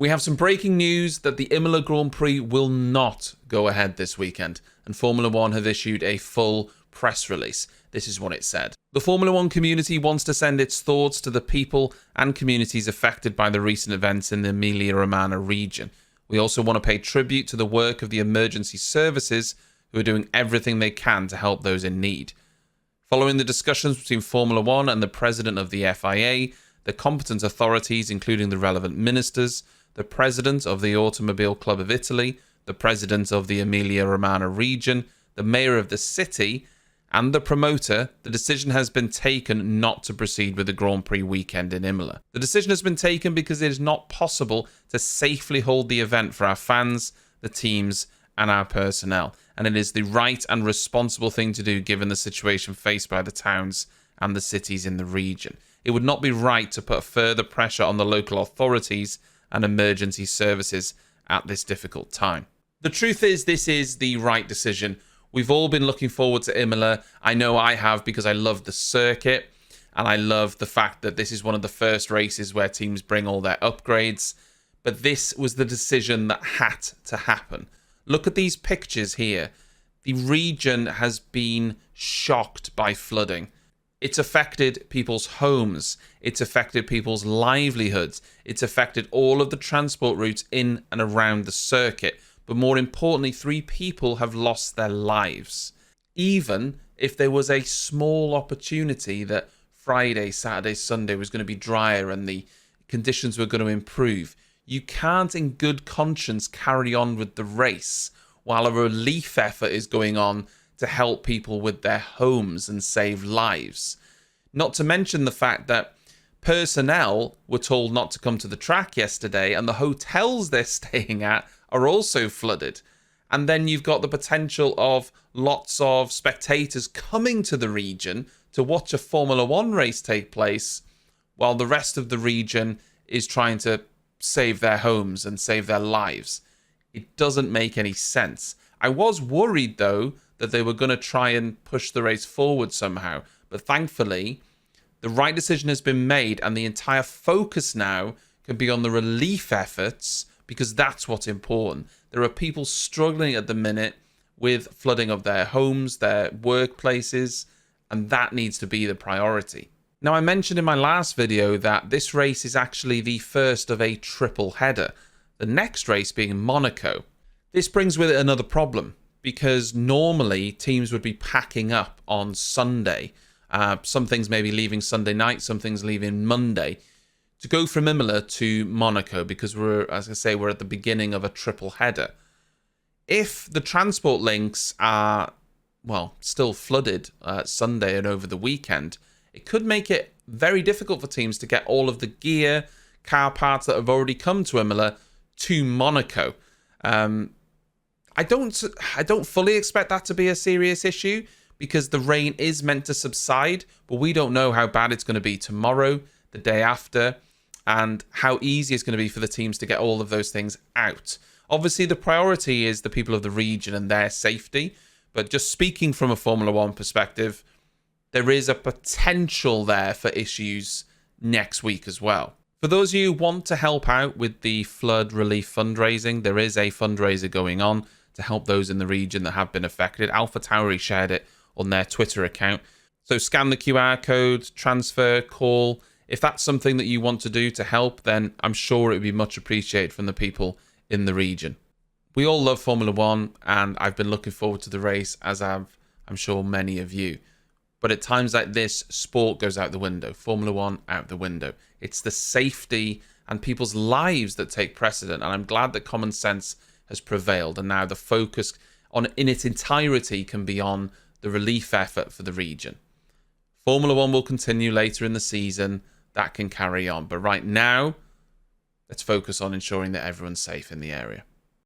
We have some breaking news that the Imola Grand Prix will not go ahead this weekend, and Formula One have issued a full press release. This is what it said. The Formula One community wants to send its thoughts to the people and communities affected by the recent events in the Emilia-Romagna region. We also want to pay tribute to the work of the emergency services who are doing everything they can to help those in need. Following the discussions between Formula One and the president of the FIA, the competent authorities, including the relevant ministers, the president of the Automobile Club of Italy, the president of the Emilia-Romagna region, the mayor of the city, and the promoter, the decision has been taken not to proceed with the Grand Prix weekend in Imola. The decision has been taken because it is not possible to safely hold the event for our fans, the teams, and our personnel, and it is the right and responsible thing to do given the situation faced by the towns and the cities in the region. It would not be right to put further pressure on the local authorities and emergency services at this difficult time. The truth is, this is the right decision. We've all been looking forward to Imola. I know I have, because I love the circuit and I love the fact that this is one of the first races where teams bring all their upgrades. But this was the decision that had to happen. Look at these pictures here. The region has been shocked by flooding. It's affected people's homes. It's affected people's livelihoods. It's affected all of the transport routes in and around the circuit. But more importantly, 3 people have lost their lives. Even if there was a small opportunity that Friday, Saturday, Sunday was going to be drier and the conditions were going to improve, you can't in good conscience carry on with the race while a relief effort is going on to help people with their homes and save lives. Not to mention the fact that personnel were told not to come to the track yesterday, and the hotels they're staying at are also flooded. And then you've got the potential of lots of spectators coming to the region to watch a Formula One race take place while the rest of the region is trying to save their homes and save their lives. It doesn't make any sense. I was worried, though, that they were going to try and push the race forward somehow. But thankfully, the right decision has been made, and the entire focus now can be on the relief efforts, because that's what's important. There are people struggling at the minute with flooding of their homes, their workplaces, and that needs to be the priority. Now, I mentioned in my last video that this race is actually the first of a triple header, the next race being Monaco. This brings with it another problem, because normally teams would be packing up on Sunday. Some things may be leaving Sunday night, some things leaving Monday, to go from Imola to Monaco, because we're at the beginning of a triple header. If the transport links are, still flooded Sunday and over the weekend, it could make it very difficult for teams to get all of the gear, car parts that have already come to Imola to Monaco. I don't fully expect that to be a serious issue, because the rain is meant to subside, but we don't know how bad it's going to be tomorrow, the day after, and how easy it's going to be for the teams to get all of those things out. Obviously, the priority is the people of the region and their safety, but just speaking from a Formula One perspective, there is a potential there for issues next week as well. For those of you who want to help out with the flood relief fundraising, there is a fundraiser going on to help those in the region that have been affected. AlphaTauri shared it on their Twitter account. So scan the QR code, transfer, call. If that's something that you want to do to help, then I'm sure it would be much appreciated from the people in the region. We all love Formula One, and I've been looking forward to the race, as I'm sure many of you. But at times like this, sport goes out the window. Formula One out the window. It's the safety and people's lives that take precedent. And I'm glad that common sense has prevailed. And now the focus in its entirety can be on the relief effort for the region. Formula One will continue later in the season. That can carry on. But right now, let's focus on ensuring that everyone's safe in the area.